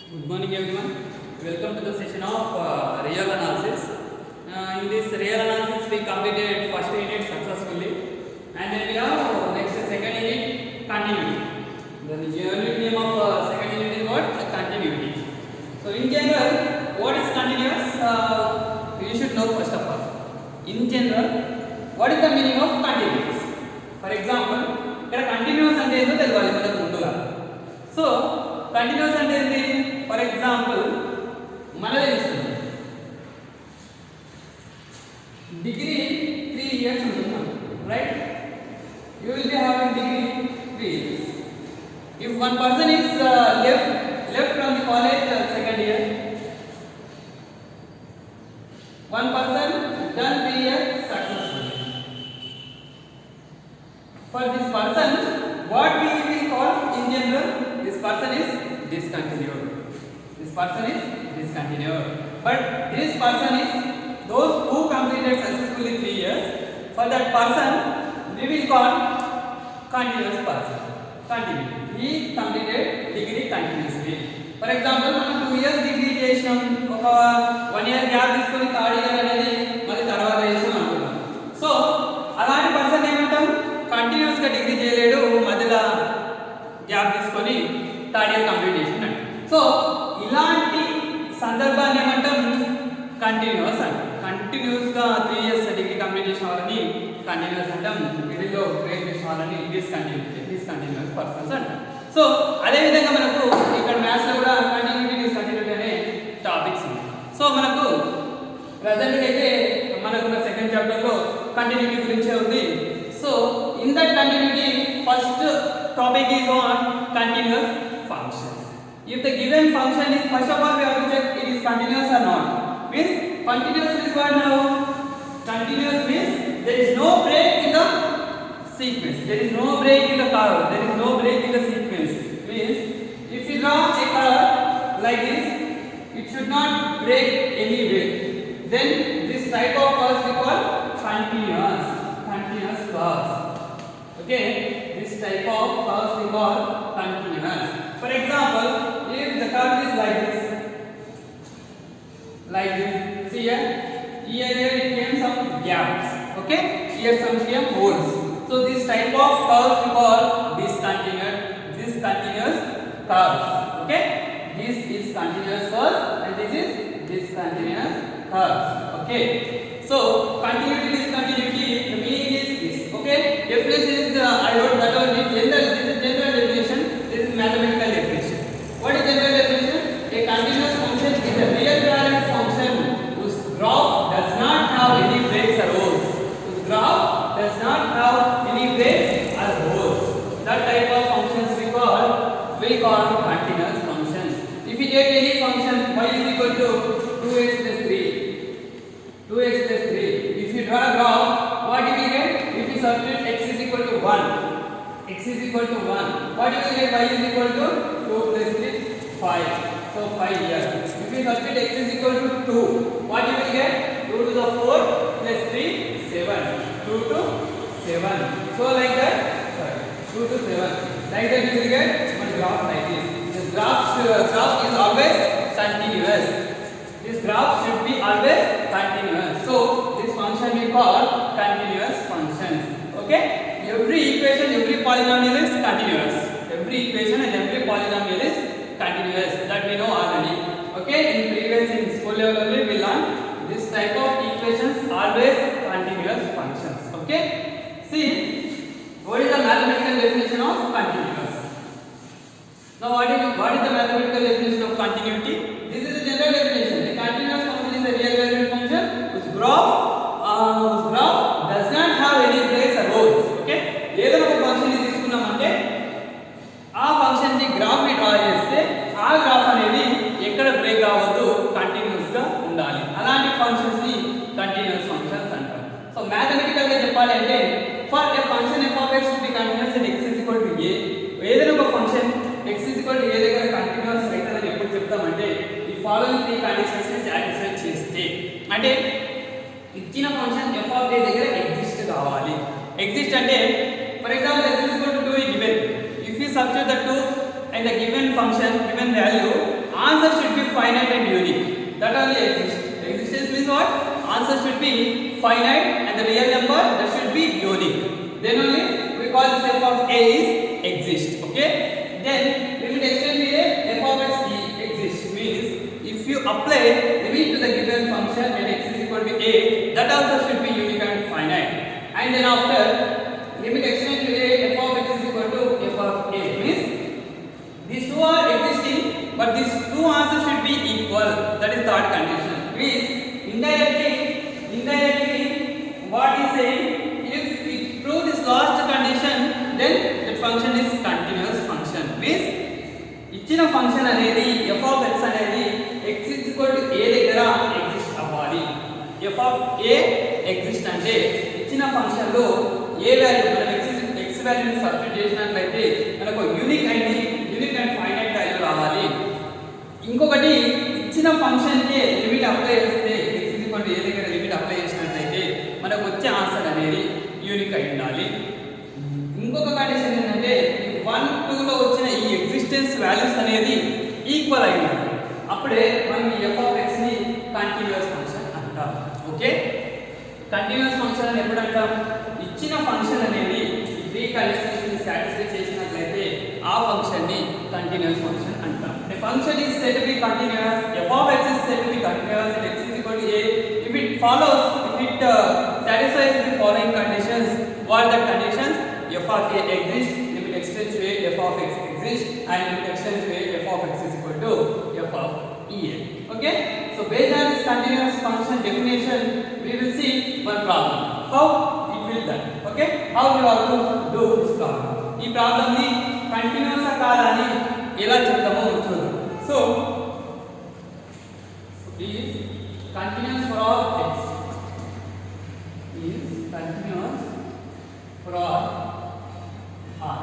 Good morning everyone. Welcome to the session of real analysis. In this real analysis we completed first unit successfully and then we have next second unit continuity. The unit name of second unit is what? Continuity. So in general what is continuous? You should know first of all. In general what is the meaning of continuous? For example ఇక్కడ continuous అంటే ఏంటో తెలియాలి మనకు ముందుగా. So continuous అంటే ఏంటి? For example మనదే తీసుకుందాం. డిగ్రీ 3 years ఉంటున్నాం, right? You will be having degree 3 years. If one person is left from the college second year, one person done 3 years successfully. For this person, what we will call in general, this person is discontinued. This person is discontinued. But this person is those who completed successfully 3 years. For that person, we will call continuous person. Continuity. He completed degree continuously. For example, మనం 2 years degree చేసినాం, ఒక 1 year gap తీసుకొని third year అనేది మరి తర్వాత చేసాం అనుకున్నాం. So అలాంటి పర్సన్ ఏమంటాం? కంటిన్యూస్ గా డిగ్రీ చేయలేడు, మధ్యలో గ్యాప్ తీసుకొని థర్డ్ ఇయర్ కంప్లీట్ చేసినాడు. సో ఇలాంటి సందర్భాన్ని ఏమంటాం? కంటిన్యూస్ అంట. కంటిన్యూస్ గా 3 years డిగ్రీ కంప్లీట్ చేసిన వాళ్ళని కంటిన్యూస్ అంటాం. డిగ్రీలో గ్రేడ్ చేసిన వాళ్ళని డిస్కంటిన్యూస్ పర్సన్స్ అంటాం. సో అదే విధంగా మనకు ఇక్కడ మ్యాథ్స్ లో కూడా కంటిన్యూటీ డిస్కంటిన్యూటీ అనే టాపిక్స్ ఉన్నాయి. సో మనకు ప్రజెంట్ అయితే మనకున్న సెకండ్ చాప్టర్ లో కంటిన్యూటీ గురించే ఉంది. So in that continuity, first topic is on continuous functions. If the given function is, first of all we have to check it is continuous or not. Means continuous is what now? Continuous means there is no break in the sequence. There is no break in the curve. There is no break in the sequence. Means if you draw a curve like this, it should not break any way. Then this type of curve we call continuous curves. Okay, this type of curves we call continuous. For example, if the curve is like this, see here it came some gaps. Okay, here some came holes. So this type of curves we call discontinuous curves. Okay, this is continuous curve and this is discontinuous curves. Okay, so continuity discontinuity, the meaning is this. Okay, definition is I wrote that one. This is general definition. This is mathematical definition. What is general definition? A continuous function is a real valued function whose graph does not have any breaks or holes. Whose graph does not have any breaks or holes. That type of functions we call continuous functions. If you take any function y is equal to 2x plus 3. 2x plus 3. If you draw a graph, what you will get? If you substitute x is equal to 1, x is equal to 1, what you will get? Y is equal to 2 plus 3, 5. So 5 here. If you substitute x is equal to 2, what you will get? 2 to the 4 plus 3, 7. 2 to 7. So like that, 2 to 7. Like that you will get one graph like this. This graph is always continuous. This graph should be always continuous. So this function we call continuous functions. Okay, every equation, every polynomial is continuous. Every equation and every polynomial is continuous. That we know already. Okay, in previous in school level only we learned this type of equations always continuous functions. Okay, see what is the mathematical definition of continuous? Now what is the mathematical definition of continuity? This is the general definition. A continuous function is a real valued function whose graph does not have any breaks or holes. Okay, ఏదైనా ఒక function ని తీసుకున్నామంటే ఆ function కి graph ని draw చేస్తే ఆ graph అనేది ఎక్కడ బ్రేక్ అవ్వదు, కంటిన్యూస్ గా ఉండాలి. అలాంటి ఫంక్షన్స్ ని కంటిన్యూస్ ఫంక్షన్స్ అంటారు. సో మ్యాథమెటికల్ గా చెప్పాలి అంటే for a function f of x to be continuous and x is equal to a, ఏదైనా ఒక function x is equal to a దగ్గర కంటిన్యూస్ అవుతుందని ఎప్పుడు చెప్తామంటే ఈ ఫాలోయింగ్ 3 కండిషన్స్ ని సాటిస్ఫై చేస్తే, అంటే ఇచ్చిన ఫంక్షన్ f of a దగ్గర ఎగ్జిస్ట్ కావాలి. ఎగ్జిస్ట్ అంటే for example x is equal to 2 is given. If you substitute the 2 and the given function, given value, answer what? Answer should be finite and the real number that should be unique. Then only we call this f of a is exist. Okay. Then limit extend to a f of x exists means if you apply limit to the given function and x is equal to a, that also should be unique and finite. And then after limit extend to a f of x is equal to f of a means these two are existing but these two answers should be equal. That is third condition. Means indirectly what is saying, if we prove this last condition then that function is continuous function. Means ఇచ్చిన function అనేది f of x అనేది x is equal to a దగ్గర exist అవ్వాలి. f of a exist అంటే ఇచ్చిన function లో ఏ value మనం x వాల్యూని సబ్స్టిట్యూట్ చేసినట్లయితే మనకు యూనిక్ అండ్ ఫైనైట్ వాల్యూ రావాలి. ఇంకొకటి ఇచ్చిన ఫంక్షన్ కి లిమిట్ అప్లై చేస్తే x is equal to a దగ్గర లిమిట్ అప్లై చేసినట్లయితే మనకు వచ్చే ఆన్సర్ అనేది యూనిక్ అయి ఉండాలి. ఇంకొక కండిషన్ ఏంటంటే 1 2 లో వచ్చిన ఈ ఎగ్జిస్టెన్స్ వాల్యూస్ అనేది ఈక్వల్ అయి ఉండాలి. అప్పుడే మనం ఈ f of x ని కంటిన్యూస్ ఫంక్షన్ అంటాం. ఓకే, కంటిన్యూస్ ఫంక్షన్ అని ఎప్పుడు అంటాం? ఇచ్చిన ఫంక్షన్ అనేది త్రీ కండిషన్స్ ని సాటిస్ఫై చేసినట్లయితే ఆ ఫంక్షన్ ని కంటిన్యూస్ ఫంక్షన్ అంటాం. The function is said to be continuous. f of x is said to be continuous and x is equal to a if it satisfies the following conditions. What are the conditions? f of a exists, limit extends to a f of x exists, and limit extends to a f of x is equal to f of e. Okay, so based on this continuous function definition we will see one problem how it will done. Okay, how we have to do this problem. ఈ problem ని continuous కాదని ఎలా చెప్తామో చూద్దాం. So is continuous for all x is continuous for all r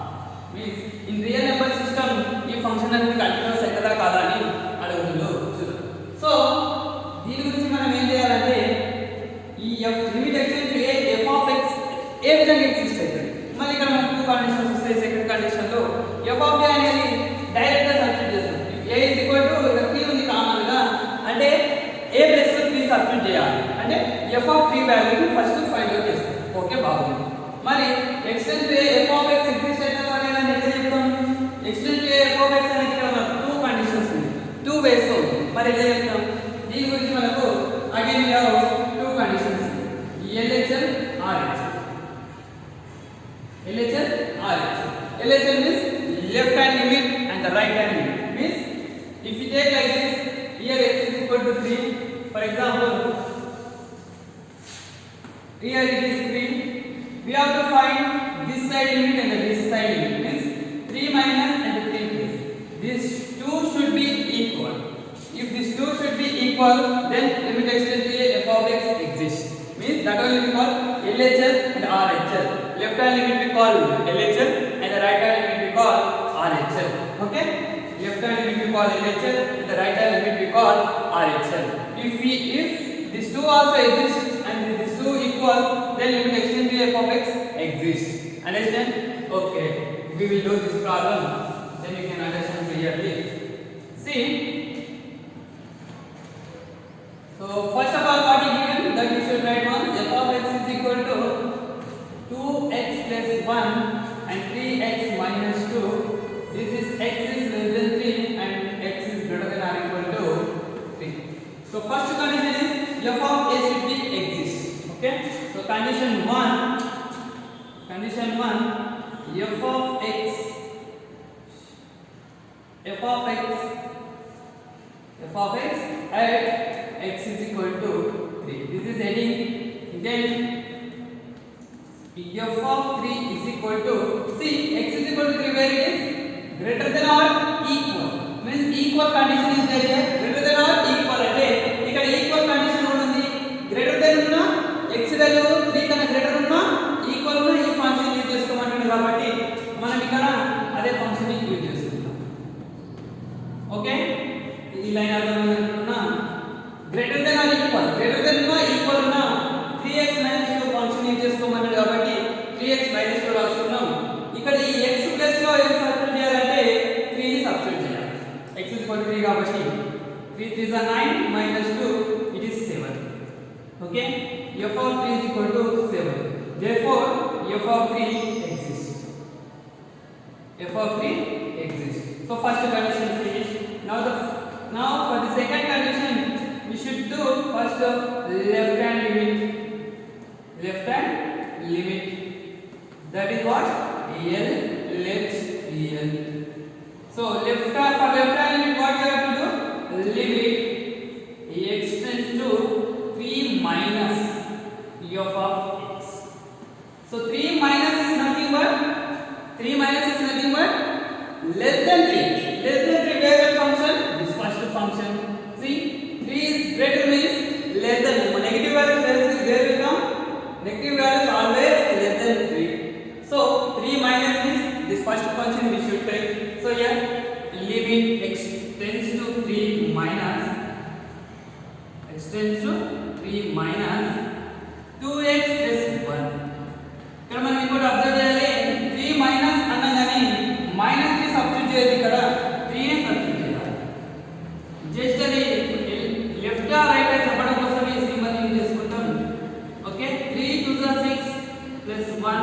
means in real number system ఈ function అనేది continuous అవుతుందా కాదా అని అడుగుతుందో చూద్దాం. సో దీని గురించి మనం ఏం చేయాలంటే ఈ f limit extend to a f of x ఏ విధంగా ఎగ్జిస్ట్ అవుతుంది. మళ్ళీ ఇక్కడ మనకు టూ కండిషన్స్ వస్తాయి. సెకండ్ కండిషన్ లో f of a అనేది డైరెక్ట్ గా సబ్స్టిట్యూట్ చేస్తాం. a is equal to ఇక్కడ p ఉంది కామన్ గా అంటే a ప్లస్ లో p సబ్స్టిట్యూట్ చేయాలి. అంటే f of p వాల్యూని ఫస్ట్ ఫైండ్ అవుట్ చేస్తాం. ఓకే, బాగుంది. మరి extend to a f of x exist అవుతుందా లేదా అని ఎట్లా చెప్తాం? Extend to a f of x అనేది ఇక్కడ మనకు టూ కండిషన్స్ ఉంది, టూ వేస్ లో ఉంది. మరి ఎలా చెప్తాం? దీని గురించి మనకు again we have two conditions LHL RH. LHL RH. LHL means left hand limit and the right hand limit. Means if you take like this, here x is equal to 3. For example, here it is 3. We have to find this side limit and this side limit. Means 3 minus and 3 plus. These two should be equal. If these two should be equal, then limit extends to a f of x exists. Means that only we call LHL and RHL. Left hand limit we call LHL and the right hand limit we call RHL. Okay, left hand limit we call LHL and the right hand limit we call RHL. If these two also exist and these two equal, then limit extend to f of x exists. Understand? Okay, we will do this problem, then you can understand clearly. See, so first of all what is given that you should write once. F of x is equal to 2x plus 1 and 3x minus 2. This is x is less than 3 and x is greater than or equal to 3. So first condition is f of a should be exist. Okay, so condition 1 f of x at x is equal to 3. This is heading. Then f of 3 is equal to, see, x is equal to 3 where it is greater than or equal. Means equal condition is there here. Greater than or equal అంటే ఇక్కడ equal condition ఉంది. Greater than ఉన్న x value 3 కన్నా greater ఉన్న equal ఉన్న ఈ function use చేసుకోమంటున్నాడు కాబట్టి మనం ఇక్కడ అదే ఫంక్షన్ ని యూజ్ చేసుకుంటాం. ఓకే, ఈ లైన్ అర్థమైందనుకున్నా. Greater than or equal, greater than ఉన్న ఈక్వల్ ఉన్న 3x - 2 ఫంక్షన్ యూజ్ చేసుకోమన్నాడు కాబట్టి 3x - 2 రాసుకున్నాం. ఇక్కడ ఈ x ప్లస్ లో ఏం సబ్స్టిట్యూట్ చేయాలంటే 3 ని సబ్స్టిట్యూట్ చేయాలి. x is equal to 3 కాబట్టి 3 3 is 9 minus 2 it is 7. Okay, f of 3 is equal to 7. Therefore f of 3 exists. F of 3 exists. So first condition finished. Now for the second condition we should do first left hand limit. Left hand limit, that is what? L left L. So for left hand limit, what you have to do? Limit x tends to 3 minus f of x. So 3 minus is nothing but less than 3. Less than 3 variable function, this first function. See, 3 is greater means less than negative values there will come. Negative values always less than 3. So 3 minus is this first function we should take. So here limit x tends to 3 minus 2x plus 1. ఇక్కడ మనం ఇంకోటి observe చేయాలి. 3 minus అనగానే minus 3 substitute చేయాలి. ఇక్కడ 3 ని substitute చేయాలి. Just అది లెఫ్ట్ ఆ రైట్ ఆ చెప్పడం కోసం ఈ సింబల్ యూజ్ చేసుకుంటాం. Okay, 3 2 6 plus 1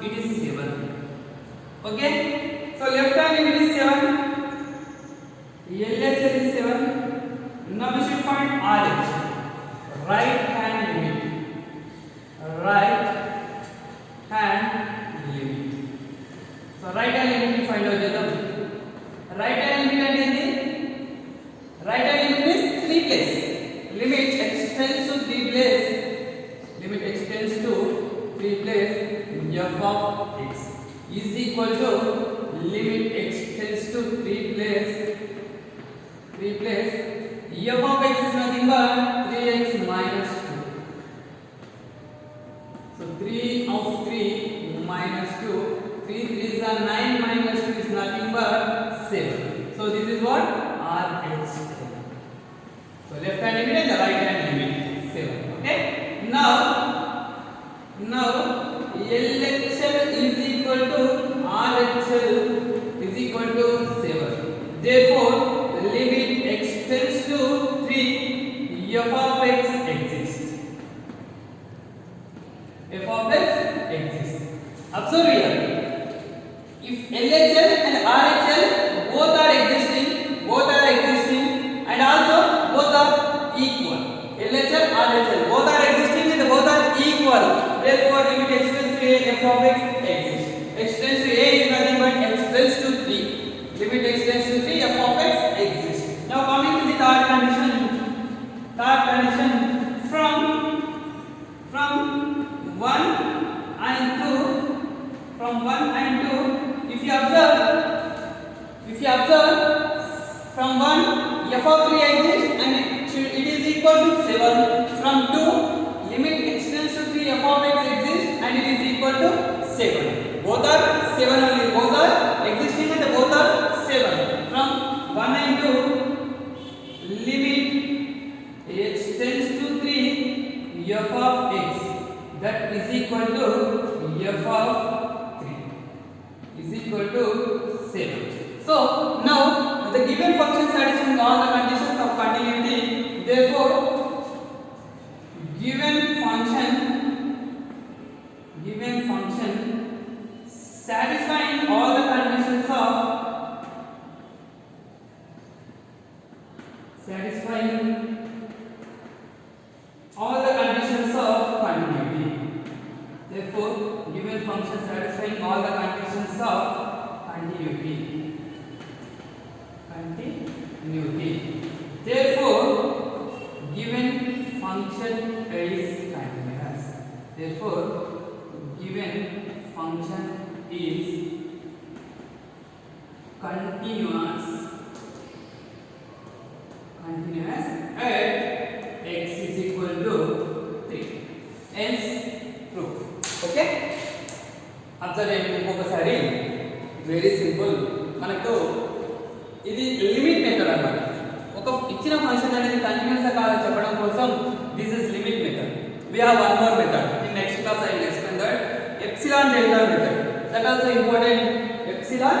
it is 7. Okay, so left hand limit is 7, LHL is 7. Now we should find RH, right hand limit. Right hand limit. So right hand limit we find out chedam. Right hand limit ante enti? Right hand limit is 3 place. Limit x tends to 3 place. Limit x tends to 3 place f of x is equal to limit x tends to 3 place f of x is nothing but 3x minus 2. So 3 of 3 minus 2, 3 3s are 9 minus 2 is nothing but 7. So this is what? RH. So left hand limit and the right hand limit 7. Okay, now LHL is equal to RHL is equal to 7. Therefore limit x tends to 3 f of x exists. F of x exists. Observe here, if LHL and RHL both are existing and also both are equal. LHL RHL both are existing and both are equal. Therefore limit x tends to a f of x exists. X tends to a is nothing but x tends to 3. Limit x tends to 3 f of x exists. Now coming to the third condition from 1 and 2, if you observe from 1 f of 3 exists and it is equal to 7. From 2 limit x tends to 3 f of x exists and it is equal to 7. Both are 7 only, both are existing and both are 7. From 1 and 2 limit x tends to 3 f of x, that is equal to f of 3 is equal to 7. So now the given function satisfying all the conditions of continuity. Therefore given function satisfying all the conditions of continuity. Therefore given function satisfying all the conditions of continuity. Therefore given function is continuous. Therefore given function is continuous at x is equal to 3. Hence proof. Okay, observe ఇంకొకసారి very simple. మనకు ఇది limit method అన్నమాట. ఒక ఇచ్చిన function అనేది continuous గా కాదని చెప్పడం కోసం this is limit method. We have one more method. In next class I will explain that epsilon delta method. That also important. Epsilon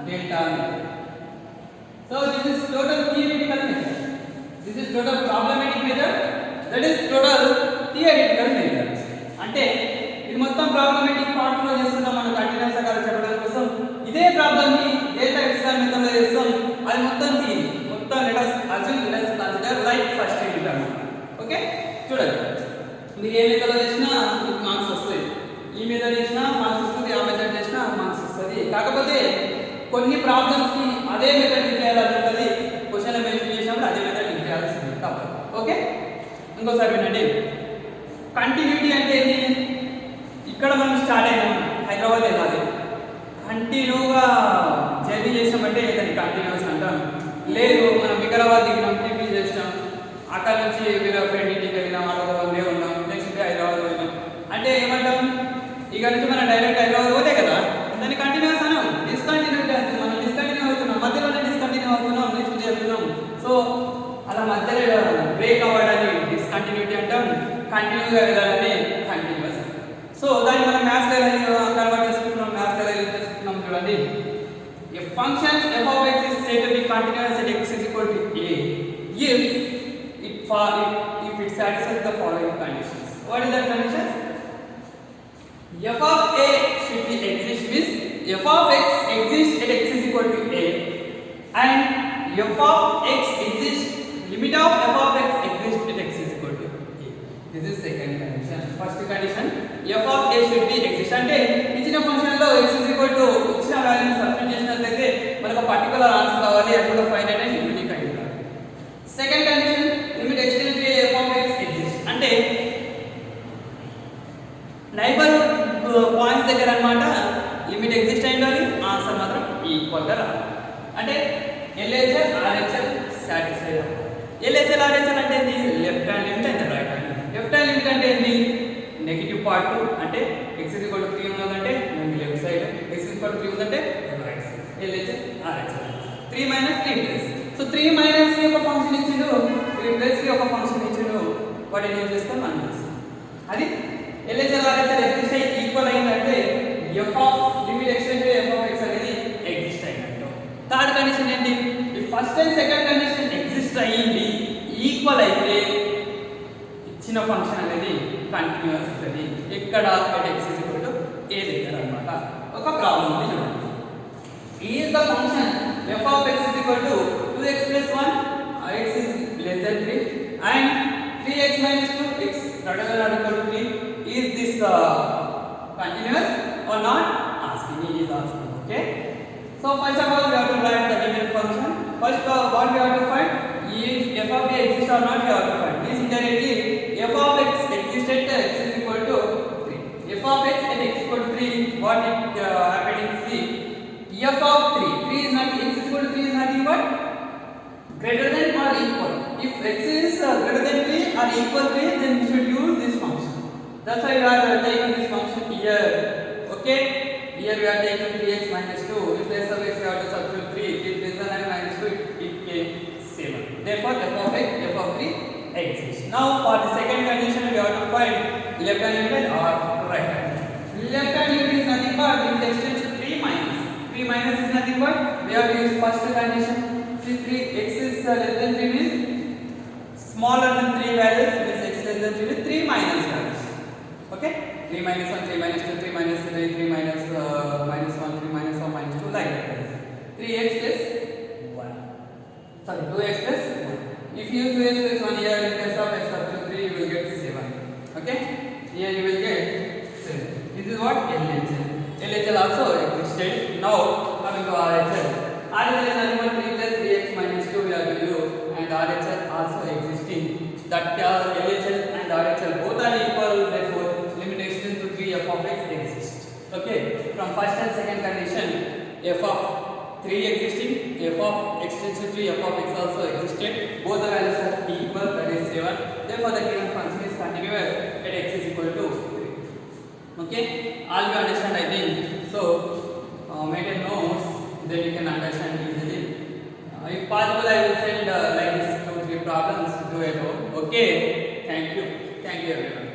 delta method. So this is total theoretical method. This is total problematic method. That is total theoretical method. అంటే ఇది మొత్తం problematic part లో చేస్తున్నాం మనం continuous గా చెప్పడం కోసం. ఇదే ప్రాబ్లమ్ ని డేటా ఎక్స్ప్లెయిన్ మెథడ్ లో చేస్తాం. అది మొత్తం థియరీ మొత్తం let us consider like first unit అన్నమాట. ఓకే చూడండి, మీరు ఏ మెథడ్ లో చేసినా మీకు మార్క్స్ వస్తాయి. ఈ మెథడ్ చేసినా మార్క్స్ వస్తుంది, ఆ మెథడ్ చేసినా మార్క్స్ వస్తుంది. కాకపోతే కొన్ని ప్రాబ్లమ్స్ కి అదే మెథడ్ యూజ్ చేయాల్సి ఉంటుంది. క్వశ్చన్ మెన్షన్ చేసినప్పుడు అదే మెథడ్ యూజ్ చేయాల్సింది తప్పదు. ఓకే ఇంకోసారి వినండి. కంటిన్యూటీ అంటే ఏంటి? ఇక్కడ మనం స్టార్ట్ అయినాం, హైదరాబాద్ వెళ్ళాలి, కంటిన్యూగా జర్నీ చేసినామంటే దాన్ని కంటిన్యూస్ అంటాం. లేదు మనం వికారాబాద్ దిగినాం, టిఫిన్ చేసినాం, అక్కడ నుంచి వేరే ఫ్రెండ్ ఇంటికి వెళ్ళినాం, అక్కడ ఉన్నాం, నెక్స్ట్ డే హైదరాబాద్ వెళ్ళినాం అంటే ఏమంటాం? ఇక్కడ నుంచి మనం డైరెక్ట్ హైదరాబాద్ పోతే కదా, దాన్ని కంటిన్యూస్ అన్నాం. డిస్కంటిన్యూటీ అంటే మనం డిస్కంటిన్యూ అవుతున్నాం, మధ్యలోనే డిస్కంటిన్యూ అవుతున్నాం, నెక్స్ట్ డే వెళ్తున్నాం. సో అలా మధ్యలో బ్రేక్ అవ్వడాన్ని డిస్కంటిన్యూటీ అంటాం, కంటిన్యూగా వెళ్ళాలని కంటిన్యూస్. సో దాన్ని మనం మ్యాథ్స్ ఎలా కన్వర్ట్ చేసుకుంటున్నాం, మ్యాథ్స్ ఎలా యూజ్ చేసుకుంటున్నాం చూడండి. A function f of x is said to be continuous at x is equal to a if it satisfies the following conditions. What is that condition? F of a should be exist means f of x exists at x is equal to a and f of x exists limit of f of x exists at x is equal to a. This is second condition. First condition f of a should be exist అంటే ఇచ్చిన function లో x is equal to ఇచ్చిన వాల్యూని substitute చేసినట్లయితే మనకు particular answer కావాలి, అది కూడా ఫైనైట్ అండ్ యూనిక్ అయి ఉండాలి. Second condition limit extend to f of x exists అంటే నైబర్ పాయింట్స్ దగ్గర అన్నమాట లిమిట్ ఎగ్జిస్ట్ అయి ఉండాలి, ఆన్సర్ మాత్రం ఈక్వల్ గా రావాలి. అంటే LHS RHS సాటిస్ఫై అవ్వాలి. LHS RHS అంటే ఏంటి? Left hand limit and right hand. Left hand limit అంటే ఏంటి? నెగటివ్ పార్ట్ అంటే x = 3 ఉన్నదంటే లెఫ్ట్ సైడ్, x = 3 ఉందంటే right side. LHS RHS 3 - 3 plus. So 3 - కి ఒక ఫంక్షన్ ఇచ్చిండు, 3 + కి ఒక ఫంక్షన్ ఇచ్చిండు, వాటిని యూజ్ చేస్తాం మనం చేస్తాం. అది LHS RHS ఎగ్జిస్ట్ అయ్యి ఈక్వల్ అయిందంటే f of limit extend to f of x అనేది ఎగ్జిస్ట్ అయినట్టు. థర్డ్ కండిషన్ ఏంటి? ఈ first and second condition exist అయ్యింది, ఈక్వల్ అయితే ఇచ్చిన ఫంక్షన్ అనేది కంటిన్యూస్ అవుతుంది. ఇక్కడ x = a దగ్గర అన్నమాట. ఒక ప్రాబ్లం ఉంది చూడండి. Is the function f of x = 2x + 1 x is less than 3 and 3x - 2 x greater than or equal to 3. Is this continuous or not? Asking me is asking. Okay. So first of all we have to write the given function. First what we have to find? If f of a exists or not we have to find. Means indirectly f of x exists at x is equal to 3. F of x at x equal to 3, what it happening is the f of 3 is nothing, x is equal to 3 is nothing but greater than or equal. If x is greater than 3 or equal to 3, then we should use this function. That's why we are taking this function here. Okay, here we are taking 3x - 2. In place of x we have to substitute 3. 3 + 9 - 2 it came 7. Therefore f of x, f of 3 exists. Now for the second condition we have to find left hand limit or right hand. Left hand limit is nothing but limit extends to 3 minus. 3 minus is nothing but we have to use first condition. Since 3x is less than 3 means smaller than 3 values means x less than 3 means 3 minus values. Okay, 3 minus 1, 3 minus 2, 3 minus 3, 3 minus minus 1, 3 minus 1, minus 2 like that. 3x plus 1. Sorry, 2x plus 1. If you use 2x plus 1 here in place of x up to 3, you will get 7. Okay, here you will get 7. This is what LHS. LHS also existed. Now coming to RHS. RHS is nothing but 3 plus 3x minus 2 we have to use, and RHS also existing. That LHS and RHS both are equal, therefore limit extends to 3 f of x exists. Okay, from first and second condition f of 3 existing, f of x tends to 3, f of x also existed. Both the values are equal, that is 7. Therefore the given function is continuous at x is equal to 3. Okay, all you understand I think. So make a notes, then you can understand easily. If possible I will send like this 2-3 problems, do it. Okay, thank you everyone.